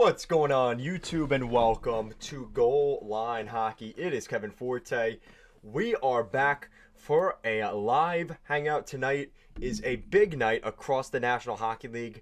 What's going on, YouTube, and welcome to Goal Line Hockey. It is Kevin Forte. We are back for a live hangout. Tonight is a big night across the National Hockey League.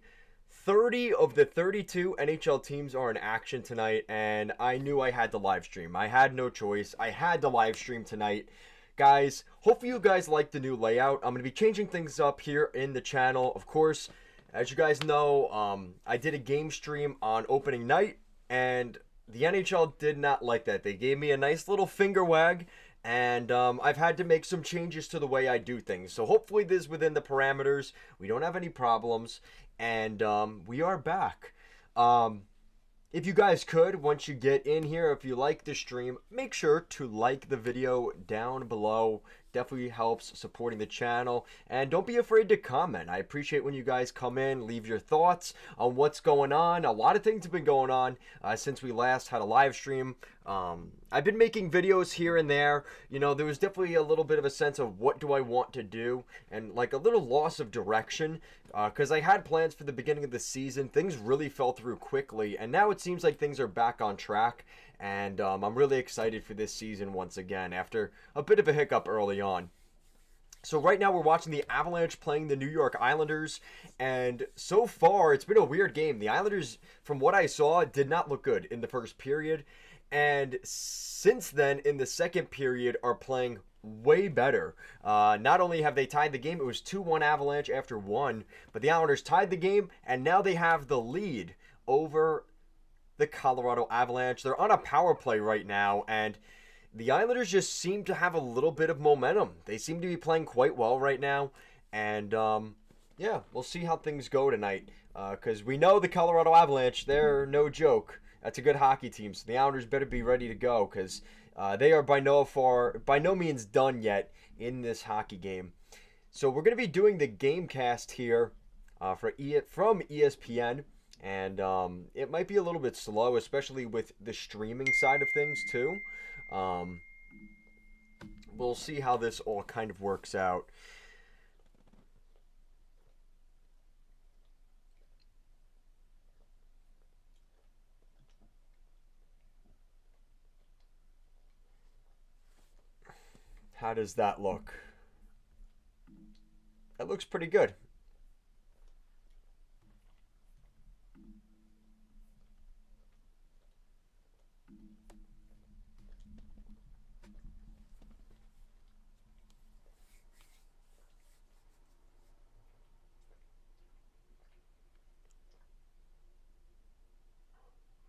30 of the 32 NHL teams are in action tonight, and I knew I had to live stream. I had no choice. I had to live stream tonight. Guys, hopefully you guys like the new layout. I'm going to be changing things up here in the channel. Of course, as you guys know, I did a game stream on opening night, and the NHL did not like that. They gave me a nice little finger wag, and I've had to make some changes to the way I do things. So hopefully this is within the parameters. We don't have any problems, and we are back. If you guys could, once you get in here, if you like the stream, make sure to like the video down below. Definitely helps supporting the channel. And don't be afraid to comment. I appreciate when you guys come in, leave your thoughts on what's going on. A lot of things have been going on since we last had a live stream. I've been making videos here and there. You know, there was definitely a little bit of a sense of what do I want to do, and like a little loss of direction, because I had plans for the beginning of the season. Things really fell through quickly, and now it seems like things are back on track, and I'm really excited for this season once again after a bit of a hiccup early on. So right now we're watching the Avalanche playing the New York Islanders, and so far it's been a weird game. The Islanders, from what I saw, did not look good in the first period, and since then in the second period are playing way better. Not only have they tied the game, it was 2-1 Avalanche after one, but the Islanders tied the game, and now they have the lead over the Colorado Avalanche. They're on a power play right now, and the Islanders just seem to have a little bit of momentum. They seem to be playing quite well right now, and yeah, we'll see how things go tonight, because we know the Colorado Avalanche, they're no joke. That's a good hockey team, so the Islanders better be ready to go, because they are by no means done yet in this hockey game. So we're going to be doing the game cast here from ESPN, and it might be a little bit slow, especially with the streaming side of things too. We'll see how this all kind of works out. How does that look? That looks pretty good.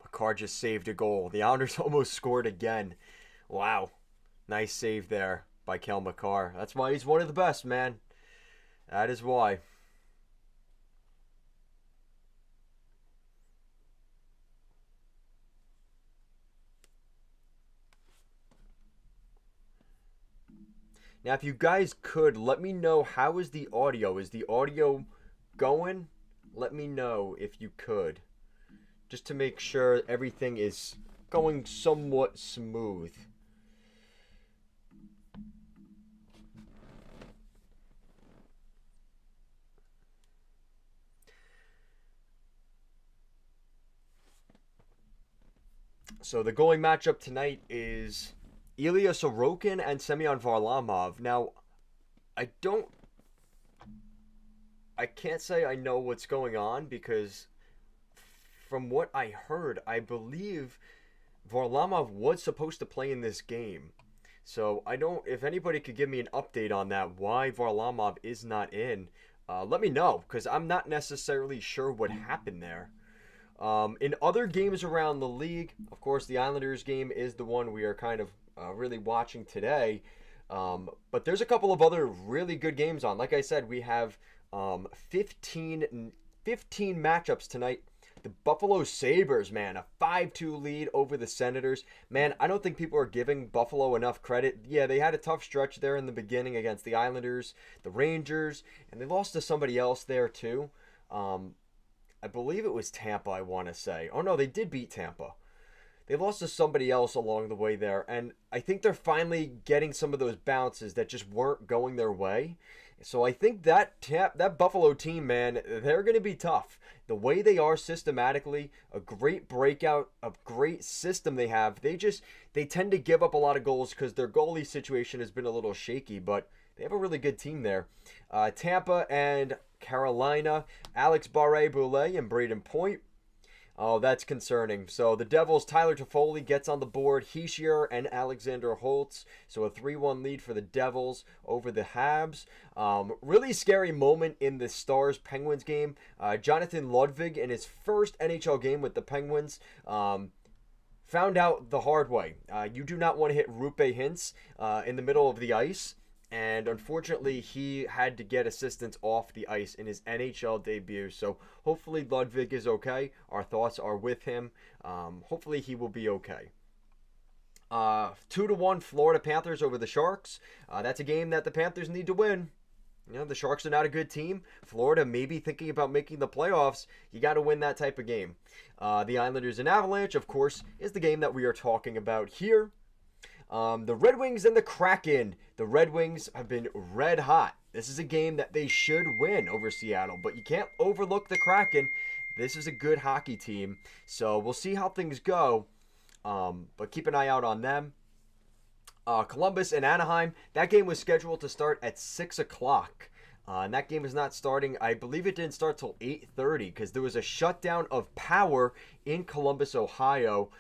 Makar just saved a goal. The Islanders almost scored again. Wow. Nice save there by Cale Makar. That's why he's one of the best, man. That is why. Now, if you guys could, let me know, how is the audio? Is the audio going? Let me know if you could, just to make sure everything is going somewhat smooth. So the goalie matchup tonight is Ilya Sorokin and Semyon Varlamov. Now, I can't say I know what's going on, because from what I heard, I believe Varlamov was supposed to play in this game. So I don't, if anybody could give me an update on that, why Varlamov is not in, let me know, because I'm not necessarily sure what happened there. In other games around the league, of course, the Islanders game is the one we are kind of really watching today. But there's a couple of other really good games on. Like I said, we have 15 matchups tonight. The Buffalo Sabres, man, a 5-2 lead over the Senators. Man, I don't think people are giving Buffalo enough credit. Yeah, they had a tough stretch there in the beginning against the Islanders, the Rangers, and they lost to somebody else there too. I believe it was Tampa, I want to say. Oh, no, they did beat Tampa. They lost to somebody else along the way there, and I think they're finally getting some of those bounces that just weren't going their way. So I think that Buffalo team, man, they're going to be tough. The way they are systematically, a great breakout, a great system they have. They tend to give up a lot of goals because their goalie situation has been a little shaky, but they have a really good team there. Tampa and Carolina, Alex Barré-Boulet and Braden Point. Oh, that's concerning. So the Devils, Tyler Toffoli gets on the board. Heischier and Alexander Holtz. So a 3-1 lead for the Devils over the Habs. Really scary moment in the Stars-Penguins game. Jonathan Ludwig, in his first NHL game with the Penguins, found out the hard way. You do not want to hit Rupe Hintz in the middle of the ice. And unfortunately, he had to get assistance off the ice in his NHL debut. So hopefully Ludwig is okay. Our thoughts are with him. Hopefully he will be okay. 2-1 Florida Panthers over the Sharks. That's a game that the Panthers need to win. You know, the Sharks are not a good team. Florida maybe thinking about making the playoffs. You got to win that type of game. The Islanders and Avalanche, of course, is the game that we are talking about here. The Red Wings and the Kraken. The Red Wings have been red hot. This is a game that they should win over Seattle, but you can't overlook the Kraken. This is a good hockey team, so we'll see how things go, but keep an eye out on them. Columbus and Anaheim. That game was scheduled to start at 6 o'clock. And that game is not starting. I believe it didn't start till 8:30 because there was a shutdown of power in Columbus, Ohio.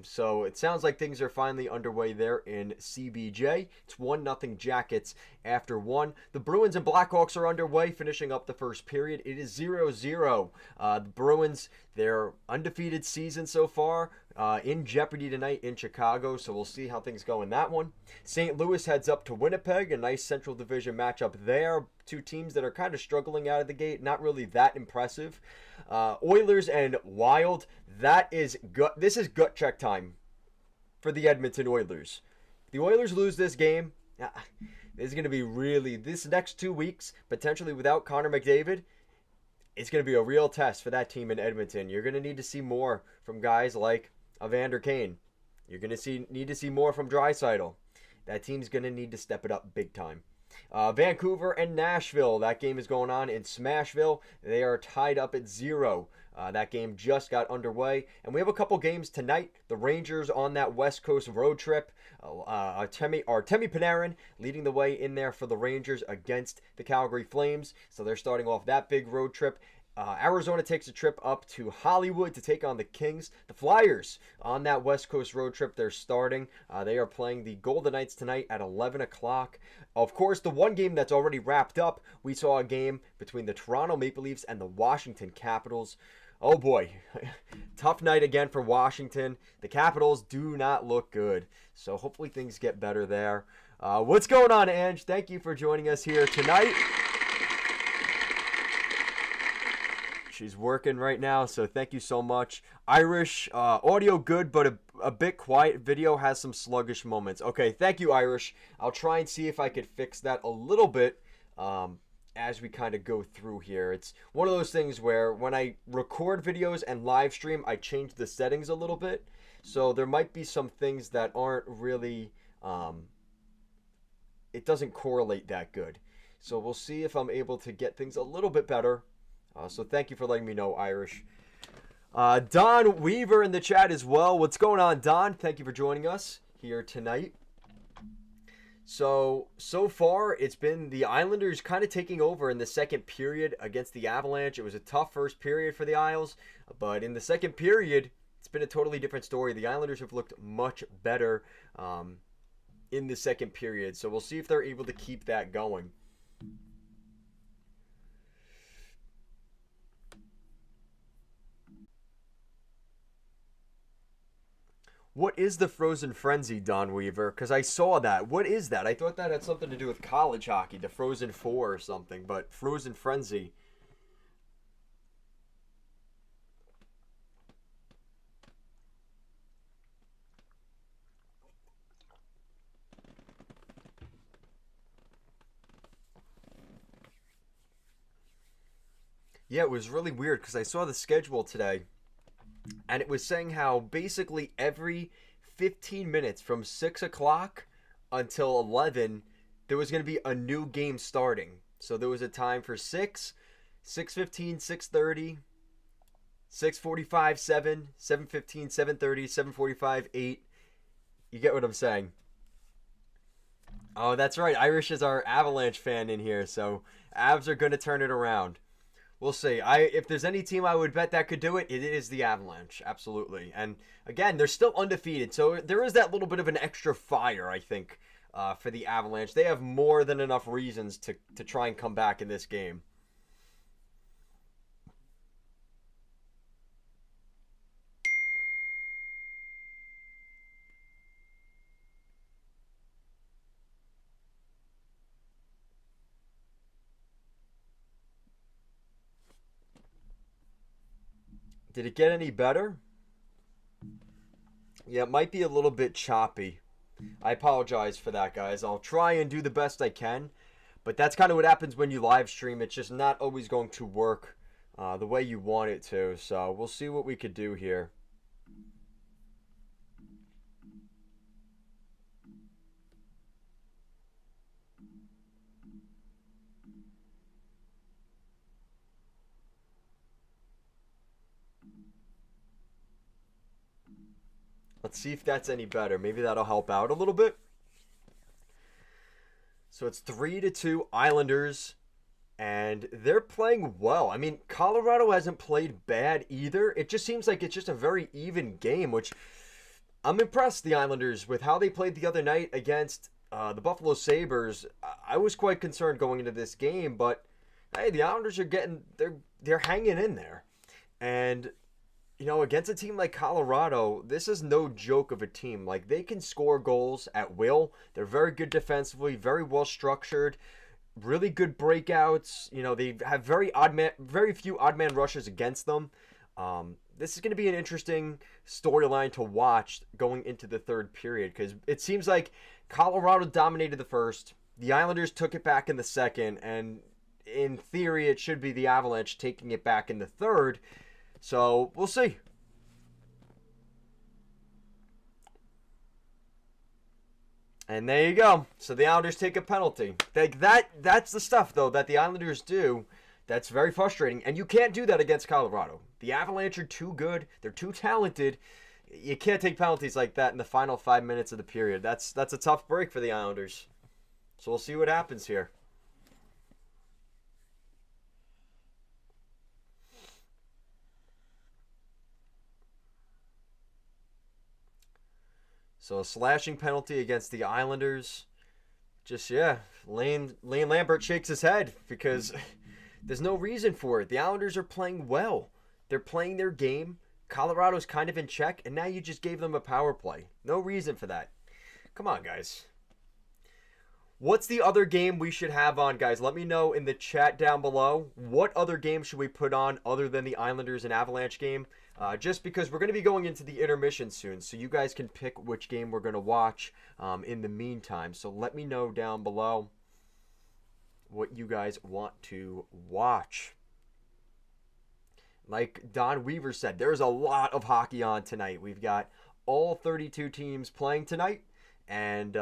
So it sounds like things are finally underway there in CBJ. It's 1-0 Jackets after 1. The Bruins and Blackhawks are underway, finishing up the first period. It is 0-0. The Bruins, their undefeated season so far, in jeopardy tonight in Chicago, so we'll see how things go in that one. St. Louis heads up to Winnipeg, a nice Central Division matchup there. Two teams that are kind of struggling out of the gate, not really that impressive. Oilers and Wild, this is gut check time for the Edmonton Oilers. If the Oilers lose this game, this is going to be this next 2 weeks, potentially without Connor McDavid, it's going to be a real test for that team in Edmonton. You're going to need to see more from guys like Evander Kane. You're going to need to see more from Draisaitl. That team's going to need to step it up big time. Vancouver and Nashville. That game is going on in Smashville. They are tied up at 0. That game just got underway. And we have a couple games tonight. The Rangers on that West Coast road trip. Artemi Panarin leading the way in there for the Rangers against the Calgary Flames. So they're starting off that big road trip. Arizona takes a trip up to Hollywood to take on the Kings. The Flyers on that West Coast road trip, they're starting. They are playing the Golden Knights tonight at 11 o'clock. Of course, the one game that's already wrapped up, we saw a game between the Toronto Maple Leafs and the Washington Capitals. Oh boy, tough night again for Washington. The Capitals do not look good, so hopefully things get better there. What's going on, Ange? Thank you for joining us here tonight. She's working right now, so thank you so much. Irish, audio good, but a bit quiet. Video has some sluggish moments. Okay, thank you, Irish. I'll try and see if I could fix that a little bit as we kind of go through here. It's one of those things where when I record videos and live stream, I change the settings a little bit. So there might be some things that aren't really, it doesn't correlate that good. So we'll see if I'm able to get things a little bit better. So thank you for letting me know, Irish. Don Weaver in the chat as well. What's going on, Don? Thank you for joining us here tonight. So far, it's been the Islanders kind of taking over in the second period against the Avalanche. It was a tough first period for the Isles, but in the second period, it's been a totally different story. The Islanders have looked much better in the second period, so we'll see if they're able to keep that going. What is the Frozen Frenzy, Don Weaver? Because I saw that. What is that? I thought that had something to do with college hockey, the Frozen Four or something, but Frozen Frenzy. Yeah, it was really weird because I saw the schedule today. And it was saying how basically every 15 minutes from 6 o'clock until 11, there was going to be a new game starting. So there was a time for 6, 6:15, 6:30, 6:45, 7, 7:15, 7:30, 7:45, 8. You get what I'm saying? Oh, that's right. Irish is our Avalanche fan in here, so Avs are going to turn it around. We'll see. If there's any team I would bet that could do it, it is the Avalanche, absolutely. And again, they're still undefeated, so there is that little bit of an extra fire, I think, for the Avalanche. They have more than enough reasons to try and come back in this game. Did it get any better? Yeah, it might be a little bit choppy. I apologize for that, guys. I'll try and do the best I can, but that's kind of what happens when you live stream. It's just not always going to work the way you want it to. So we'll see what we could do here. Let's see if that's any better. Maybe that'll help out a little bit. So it's 3-2 Islanders, and they're playing well. I mean, Colorado hasn't played bad either. It just seems like it's just a very even game, which I'm impressed, the Islanders, with how they played the other night against the Buffalo Sabres. I was quite concerned going into this game, but hey, the Islanders are they're hanging in there. And against a team like Colorado, this is no joke of a team. Like, they can score goals at will. They're very good defensively, very well structured, really good breakouts. They have very few odd man rushes against them. This is going to be an interesting storyline to watch going into the third period, because it seems like Colorado dominated the first. The Islanders took it back in the second, and in theory, it should be the Avalanche taking it back in the third. So we'll see. And there you go. So the Islanders take a penalty. That's the stuff, though, that the Islanders do that's very frustrating. And you can't do that against Colorado. The Avalanche are too good. They're too talented. You can't take penalties like that in the final 5 minutes of the period. That's a tough break for the Islanders. So we'll see what happens here. So a slashing penalty against the Islanders. Just, yeah, Lane Lambert shakes his head because there's no reason for it. The Islanders are playing well. They're playing their game. Colorado's kind of in check, and now you just gave them a power play. No reason for that. Come on, guys. What's the other game we should have on, guys? Let me know in the chat down below. What other game should we put on other than the Islanders and Avalanche game? Just because we're going to be going into the intermission soon, so you guys can pick which game we're going to watch in the meantime. So let me know down below what you guys want to watch. Like Don Weaver said, there's a lot of hockey on tonight. We've got all 32 teams playing tonight, and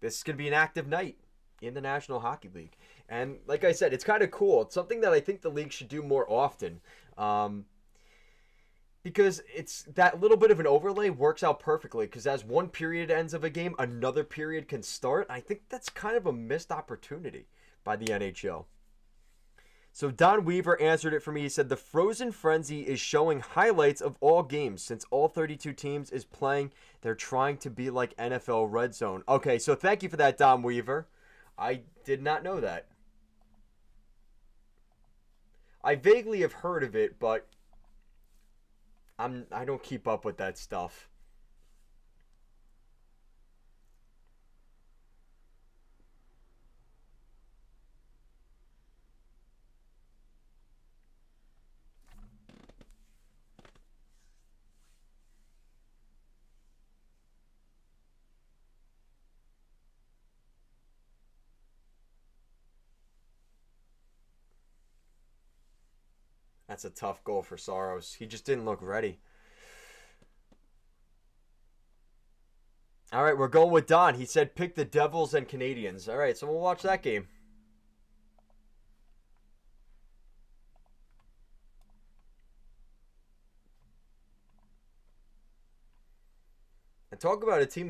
this is going to be an active night in the National Hockey League. And like I said, it's kind of cool. It's something that I think the league should do more often. Because it's that little bit of an overlay works out perfectly, because as one period ends of a game, another period can start. I think that's kind of a missed opportunity by the NHL. So Don Weaver answered it for me. He said, the Frozen Frenzy is showing highlights of all games. Since all 32 teams is playing, they're trying to be like NFL Red Zone. Okay, so thank you for that, Don Weaver. I did not know that. I vaguely have heard of it, but I don't keep up with that stuff. That's a tough goal for Saros. He just didn't look ready. All right, we're going with Don. He said pick the Devils and Canadians. All right, so we'll watch that game. And talk about a team